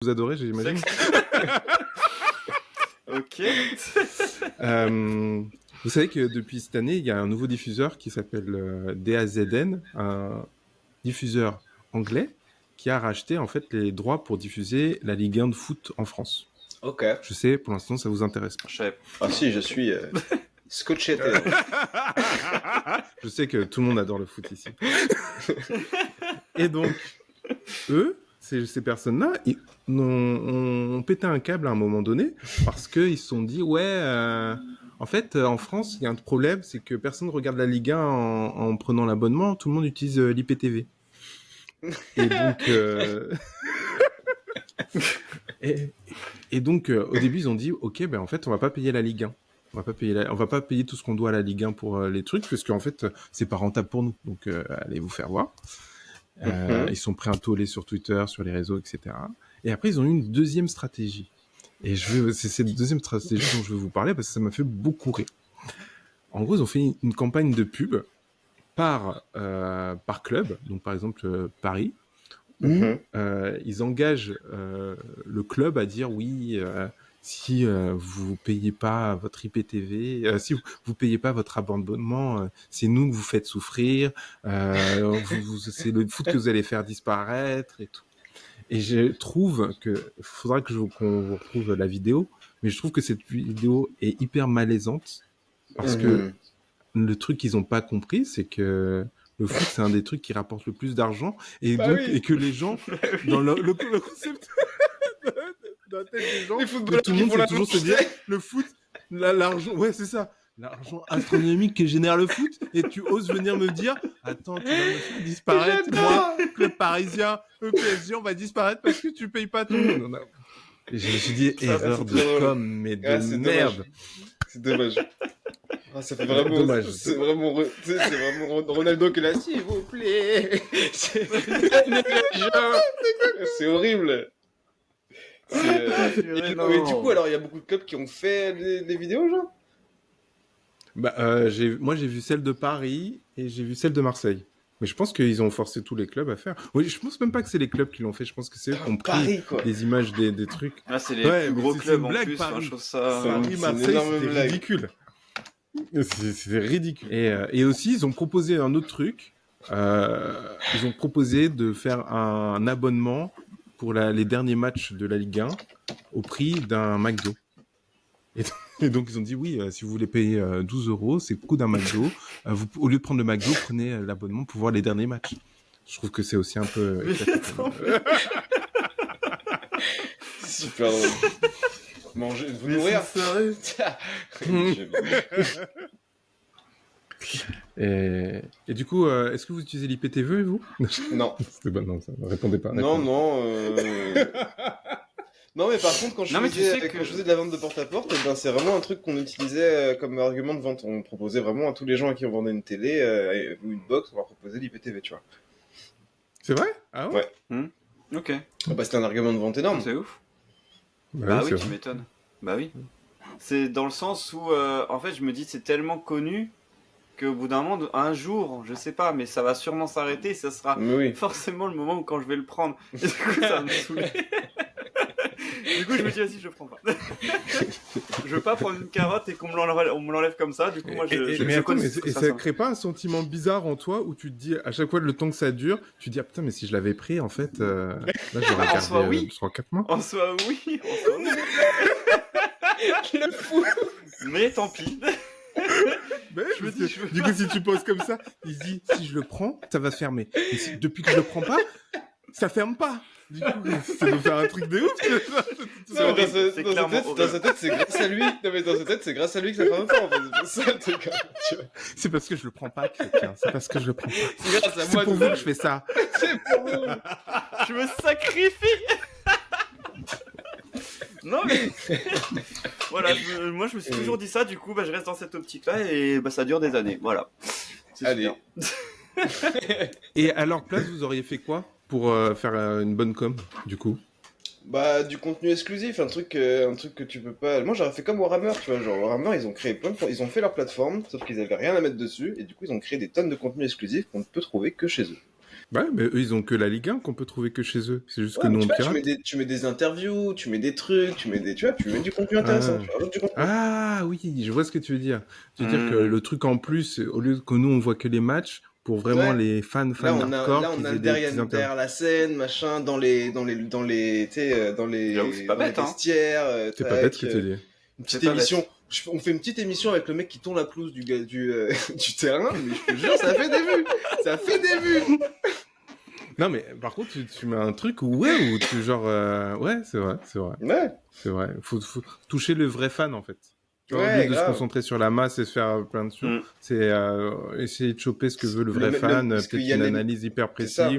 Vous adorez, j'imagine. Ok. Vous savez que depuis cette année, il y a un nouveau diffuseur qui s'appelle DAZN, un diffuseur anglais qui a racheté en fait les droits pour diffuser la Ligue 1 de foot en France. Ok. Je sais, pour l'instant, ça vous intéresse pas. Je savais. Ah si, je suis scotché. Je sais que tout le monde adore le foot ici. Et donc, eux, ces personnes-là, ils ont pété un câble à un moment donné parce qu'ils se sont dit, ouais, en fait, en France, il y a un problème, c'est que personne ne regarde la Ligue 1 en prenant l'abonnement, tout le monde utilise l'IPTV. Et donc, et donc au début, ils ont dit, ok, ben en fait, on va pas payer la Ligue 1. On va pas payer tout ce qu'on doit à la Ligue 1 pour les trucs, parce qu'en fait, c'est pas rentable pour nous. Donc, allez vous faire voir. Ils sont prêts à toller sur Twitter, sur les réseaux, etc. Et après, ils ont eu une deuxième stratégie. Et c'est cette deuxième stratégie dont je veux vous parler parce que ça m'a fait beaucoup rire. En gros, ils ont fait une campagne de pub par club, donc par exemple Paris, où ils engagent le club à dire oui, si vous payez pas votre IPTV, si vous payez pas votre abonnement, c'est nous que vous faites souffrir, c'est le foot que vous allez faire disparaître et tout. Et je trouve que faudra qu'on vous retrouve la vidéo, mais je trouve que cette vidéo est hyper malaisante parce que le truc qu'ils ont pas compris, c'est que le foot, c'est un des trucs qui rapporte le plus d'argent et Bah donc oui. et que les gens dans le concept dans la tête des gens, Les footballeurs tout le qui monde font sait la toujours se manche. dire le foot, l'argent, ouais c'est ça, l'argent astronomique que génère le foot, et tu oses venir me dire, attends, tu vas me faire disparaître, moi, club parisien, PSG, on va disparaître parce que tu payes pas ton... Non. Et je me suis dit, erreur de com, mais de merde. C'est dommage. Ah, ça fait vraiment... Dommage. C'est vraiment Ronaldo que là, s'il vous plaît. C'est horrible. Mais du coup, alors, il y a beaucoup de clubs qui ont fait des vidéos, genre? Bah, moi, j'ai vu celle de Paris et j'ai vu celle de Marseille. Mais je pense qu'ils ont forcé tous les clubs à faire. Oui, je pense même pas que c'est les clubs qui l'ont fait. Je pense que c'est eux qui ont pris Paris, quoi. les images des trucs. Ah, c'est les Ouais, plus mais gros c'est clubs une en blague, plus. Paris. Enfin, je trouve ça. Paris, une Marseille, énorme c'était blague. ridicule. C'est ridicule. Et aussi, ils ont proposé un autre truc. Ils ont proposé de faire un abonnement pour les derniers matchs de la Ligue 1 au prix d'un McDo. Et donc, ils ont dit, oui, si vous voulez payer 12 €, c'est le coût d'un McDo. Au lieu de prendre le McDo, prenez l'abonnement pour voir les derniers matchs. Je trouve que c'est aussi un peu... Super drôle. Manger, vous nourrir. Et du coup, est-ce que vous utilisez l'IPTV, vous? Non. C'était bon, non, ça répondez pas. Non. Non, mais par contre, quand je faisais de la vente de porte-à-porte, eh ben, c'est vraiment un truc qu'on utilisait comme argument de vente. On proposait vraiment à tous les gens à qui on vendait une télé ou une box, on leur proposait l'IPTV, tu vois. C'est vrai? Ah ouais? Ok. Ah bah, c'était un argument de vente énorme. C'est ouf. Bah oui, c'est tu vrai. m'étonnes. Bah oui. C'est dans le sens où, en fait, je me dis, c'est tellement connu qu'au bout d'un moment, un jour, je sais pas, mais ça va sûrement s'arrêter. Ça sera Mais oui. forcément le moment où quand je vais le prendre. Et du coup, ça va me saouler. Du coup, je me dis, vas-y, je le prends pas. Je veux pas prendre une carotte et qu'on me l'enlève comme ça. Du coup, moi, ça crée pas un sentiment bizarre en toi où tu te dis, à chaque fois le temps que ça dure, tu te dis, ah putain, mais si je l'avais pris, en fait, là, j'aurais En soi, oui. 3-4 mois. En soi, oui. Le fou. Mais tant pis. Du coup, si tu poses comme ça, il se dit, si je le prends, ça va fermer. Et depuis que je le prends pas, ça ferme pas. Du coup, ça doit faire un truc de ouf. Dans sa tête, c'est grâce à lui. Non, mais dans sa tête, c'est grâce à lui que ça ferme pas, en fait. C'est ça, le truc, tu vois. C'est parce que je le prends pas, Chrétien. C'est parce que je le prends pas. C'est grâce à moi. C'est pour vous que je fais ça. C'est pour vous. Je me sacrifie. Non mais voilà, moi je me suis toujours dit ça, du coup je reste dans cette optique-là et ça dure des années, voilà. Allez. Et à leur place, vous auriez fait quoi pour faire une bonne com, du coup? Bah, du contenu exclusif, un truc que tu peux pas... Moi, j'aurais fait comme Warhammer, tu vois, genre Warhammer, ils ont créé ils ont fait leur plateforme, sauf qu'ils avaient rien à mettre dessus, et du coup, ils ont créé des tonnes de contenu exclusif qu'on ne peut trouver que chez eux. Bah, mais eux, ils ont que la Ligue 1 qu'on peut trouver que chez eux. C'est juste que Ouais, mais nous, tu on vois, pirate. tu mets des interviews, tu mets des trucs, tu mets du contenu intéressant. Ah. Tu rajoutes du contenu. Ah oui, je vois ce que tu veux dire. Tu veux dire que Hmm. le truc en plus, au lieu que nous, on voit que les matchs, pour vraiment Ouais. les fans Là, hardcore, là, on qu'ils a aient le des petits interviews. derrière la scène, machin, tu sais, J'avoue, c'est pas dans les bête, hein. vestiaires, C'est pas bête tac, ce que tu dis. une C'est petite pas émission. bête. On fait une petite émission avec le mec qui tourne la pelouse du terrain, mais je te jure, ça fait des vues. Ça fait des vues. Non, mais par contre, tu mets un truc où, ouais, où tu genre, ouais, c'est vrai, c'est vrai, Ouais, c'est vrai. Faut toucher le vrai fan en fait. Tu vois, au lieu ouais, de se grave. concentrer sur la masse et se faire plein de choses, Hmm. c'est essayer de choper ce que veut le vrai fan, Parce qu'il peut-être y a une les... analyse hyper C'est précise. ça.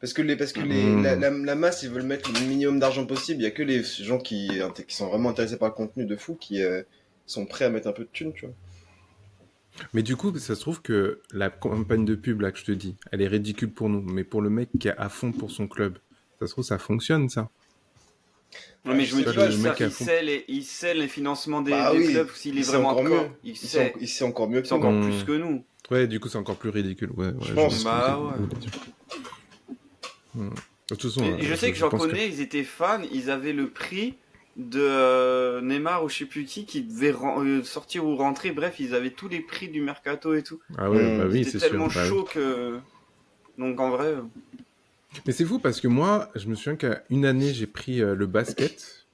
Parce que Mm. la masse, ils veulent mettre le minimum d'argent possible. Il y a que les gens qui sont vraiment intéressés par le contenu de fou qui sont prêts à mettre un peu de thunes, tu vois. Mais du coup, ça se trouve que la campagne de pub là que je te dis, elle est ridicule pour nous, mais pour le mec qui est à fond pour son club, ça se trouve ça fonctionne ça. Ouais, mais je me sais dis, pas, le mec à fond. il sait les financements des Bah des oui, clubs, s'il est il sait vraiment encore hardcore. mieux. Il sait. Il sait encore mieux Il que sait nous. encore Mm. plus que nous. Ouais, du coup c'est encore plus ridicule. Ouais, Je je pense. vois ce que Bah vous ouais. voulez dire. Mm. De toute façon, Et je sais que j'en pense connais, ils étaient fans, ils avaient le prix de Neymar ou je sais plus qui devait sortir ou rentrer. Bref, ils avaient tous les prix du mercato et tout. Ah ouais, Mm. bah oui, Ils c'est étaient tellement sûr. Bah oui. chauds que. Donc en vrai. Mais c'est fou parce que moi, je me souviens qu'à une année, j'ai pris le basket.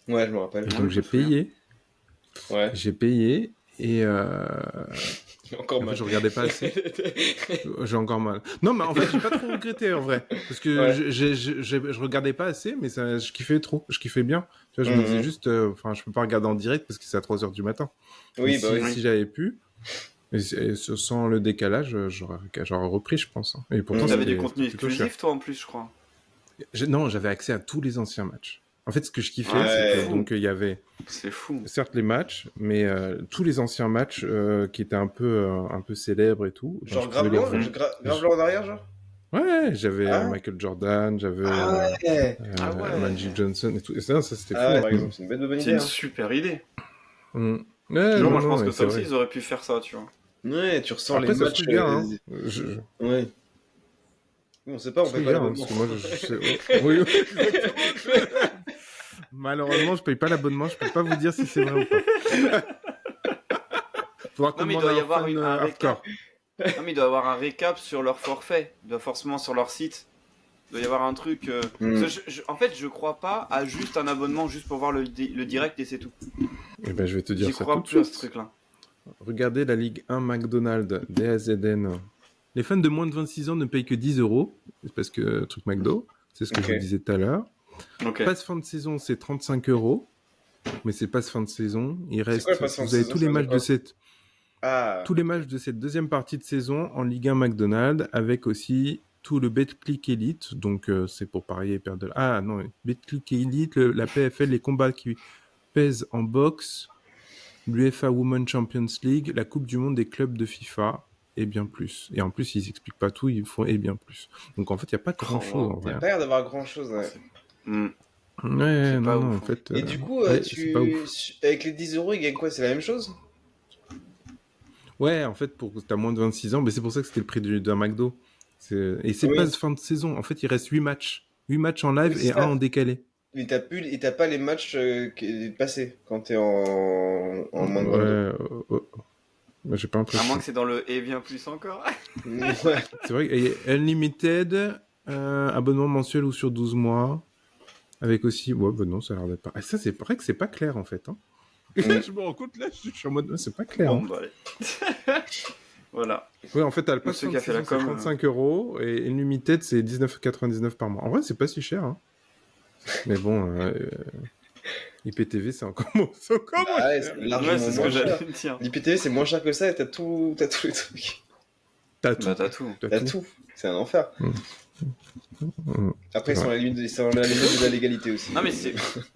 Ouais, je me rappelle. Et Ouais, donc je j'ai me souviens. payé. Ouais. J'ai payé. Et Encore en fait, mal. je regardais pas assez. J'ai encore mal. Non, mais en fait, j'ai pas trop regretté en vrai. Parce que Ouais. je regardais pas assez, mais ça, je kiffais trop. Je kiffais bien. Tu vois, je me disais juste, enfin, je peux pas regarder en direct parce que c'est à 3h du matin. Oui, Mais bah si, oui. si j'avais pu, et sans le décalage, j'aurais repris, je pense. Hein. Et pourtant, T'avais du c'était contenu plutôt cher. exclusif, toi, en plus, je crois. Non, j'avais accès à tous les anciens matchs. En fait, ce que je kiffais, Ouais, c'est c'est que fou. donc il y avait C'est fou. certes les matchs, mais tous les anciens matchs qui étaient un peu célèbres et tout. Ben, Genre je pouvais les grave loin, revoir. grave loin en arrière, genre. Ouais, j'avais Ah. Michael Jordan, j'avais Ah ouais. Ah ouais. Magic Johnson et tout. Et ça c'était Ah fou. ouais, par exemple, c'est une bonne C'est idée. une Hein. super idée. Mm. Tu Ouais, vois, non, moi, je pense non, que c'est ça aussi, vrai. ils auraient pu faire ça, tu vois. Ouais, tu ressors Après, les ça se matchs. trouve bien, hein. Ouais. On sait pas, on Ça se paye trouve pas bien, hein, l'abonnement. parce que moi, je sais... Oui, oui, exactement. Malheureusement, je paye pas l'abonnement, je peux pas vous dire si c'est vrai ou pas. Faudra qu'on Non, mais il demande doit à y un avoir fan un hardcore. récap. Non, mais il doit y avoir un récap sur leur forfait. Il doit forcément sur leur site. Il doit y avoir un truc. Parce que en fait, je crois pas à juste un abonnement juste pour voir le direct et c'est tout. Eh ben, je vais te dire J'y ça tout crois de plus à ce suite. truc-là. Regardez la Ligue 1 McDonald's, DAZN. Les fans de moins de 26 ans ne payent que 10 euros. C'est parce que truc McDo. C'est ce que Ok. je vous disais tout à l'heure. Ok. Passe fin de saison, c'est 35 euros. Mais c'est passe fin de saison. Il reste. quoi le passe fin de Vous avez saison, tous ça les veut matchs dire de quoi cette. Ah. Tous les matchs de cette deuxième partie de saison en Ligue 1 McDonald's avec aussi tout le BetClick Elite. Donc, c'est pour parier et perdre de Ah non, BetClick Elite, la PFL, les combats qui pèsent en boxe, l'UEFA Women's Champions League, la Coupe du Monde des clubs de FIFA et bien plus. Et en plus, ils expliquent pas tout, ils font et bien plus. Donc, en fait, il n'y a pas grand-chose en Il n'y vrai. a pas l'air d'avoir grand chose. Ouais. Hmm. Ouais, C'est pas non, ouf, en fait. Et du coup, ouais, c'est pas ouf. avec les 10 euros, ils gagnent quoi? C'est la même chose? Ouais, en fait, pour t'as moins de 26 ans, mais c'est pour ça que c'était le prix d'un McDo. Et c'est Oui. pas fin de saison. En fait, il reste 8 matchs. 8 matchs en live Oui, c'est et ça. un en décalé. Et t'as pas les matchs passés quand t'es en moins de 22. Bah, j'ai pas À l'impression. moins que c'est dans le et bien plus encore. Ouais. C'est vrai, et Unlimited, abonnement mensuel ou sur 12 mois. Avec aussi. Ouais, bah non, ça a l'air d'être pas. Ah, ça, c'est vrai que c'est pas clair en fait. Hein. Je me rends compte là, je suis en mode. C'est pas clair. Bon, Hein. bah, allez. Voilà. Ouais, en fait, t'as le Pour pass ceux fin qui de a fait la saison, c'est com, 35 euros et Unlimited, c'est 19,99 par mois. En vrai, c'est pas si cher. Hein. Mais bon, IPTV, c'est encore moins cher. Ah ouais, c'est Ouais, largement c'est ce moins que cher. j'allais dire. L'IPTV, c'est moins cher que ça et t'as tous les trucs. T'as tout. Bah, t'as tout. T'as tout. C'est un enfer. Mm. Après, ils C'est sont à la limite de la légalité aussi. Non, mais c'est.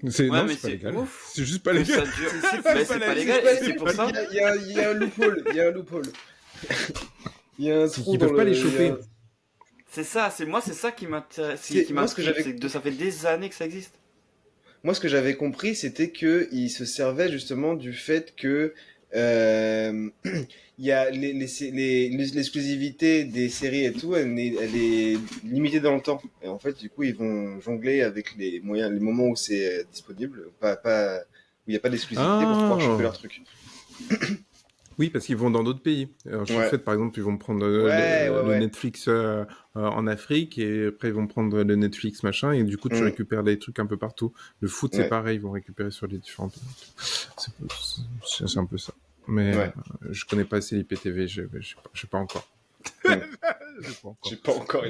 C'est Ouais, non, mais c'est pas c'est légal. ouf. C'est juste pas Que légal. ça dure. C'est Bah, c'est pas légal. Et c'est pour ça. Il y a un loophole. Il y a un loophole. Il y a un C'est trou qu'ils dans peuvent pas le- les il y a choper. un- C'est ça, c'est ça qui m'intéresse. C'est- Qui moi, ce que m'intrigue, j'avais- c'est que ça fait des années que ça existe. Moi, ce que j'avais compris, c'était que il se servait justement du fait que Il y a l'exclusivité des séries et tout, elle est limitée dans le temps. Et en fait, du coup, ils vont jongler avec les moyens, les moments où c'est disponible, où il n'y a pas d'exclusivité pour pouvoir choper leur truc. Oui, parce qu'ils vont dans d'autres pays. Alors, par exemple, ils vont prendre le Netflix en Afrique et après ils vont prendre le Netflix machin et du coup tu récupères des trucs un peu partout. Le foot c'est pareil, ils vont récupérer sur les différents pays. C'est un peu ça. Mais je connais pas assez l'IPTV, je sais pas encore. J'ai pas encore.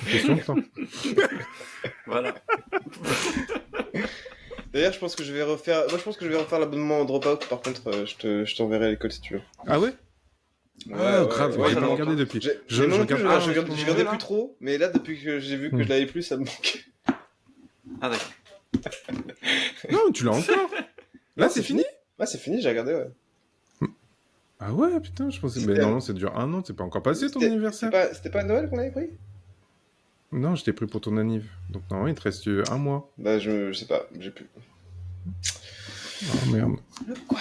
Question de temps. Voilà. D'ailleurs, je pense que je vais refaire l'abonnement Dropout. Par contre, je t'enverrai les codes si tu veux. Ah ouais? Grave, j'ai pas regardé depuis. Je regardais plus trop, mais là, depuis que j'ai vu que je l'avais plus, ça me manque. Ah d'accord. Non, tu l'as encore. Là, c'est fini? Ouais, c'est fini, j'ai regardé, ouais. Ah ouais, putain, je pensais... Mais normalement, ça dure 1 an, c'est pas encore passé ton anniversaire? C'était pas à Noël qu'on avait pris? Non, je t'ai pris pour ton anniv. Donc normalement, il te reste 1 mois. Bah, je sais pas, j'ai plus. Oh merde. Quoi?